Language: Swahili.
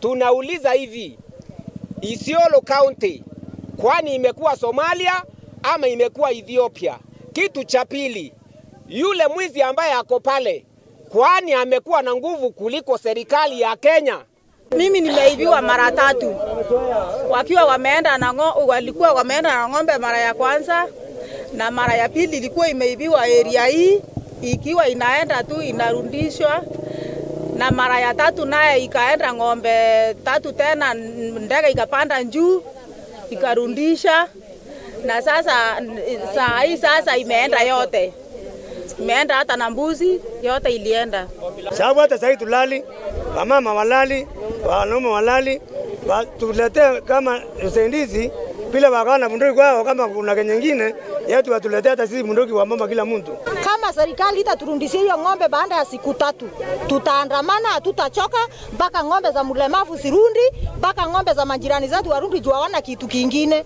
Tunauliza hivi, Isiolo County kwani imekuwa Somalia ama imekuwa Ethiopia? Kitu cha pili, yule mwizi ambaye ako pale kwani amekuwa na nguvu kuliko serikali ya Kenya? Mimi nimeibiwa mara 3. Walikuwa wameenda na ng'ombe mara ya kwanza, na mara ya pili ilikuwa imeibiwa area hii ikiwa inaenda tu inarudishwa, na mara ya 3 naye ikaenda ng'ombe 3 tena, ndege ikapanda juu ikarudisha, na sasa imeenda yote. Imeenda hata na mbuzi yote ilienda. Sababu hata sasa tulali, wamama walali, wanaume walali, tulete kama usaidizi bila wakana bunduki kwao, kama kuna Kenya nyingine yetu watuletee hata sisi bunduki wa mama kila mtu. Kama serikali itaturudishia hiyo ng'ombe baada ya siku 3, tutaandamana, hatutachoka mpaka ng'ombe za mlemavu sirundi, mpaka ng'ombe za majirani zetu warudi juu hawana kitu kingine.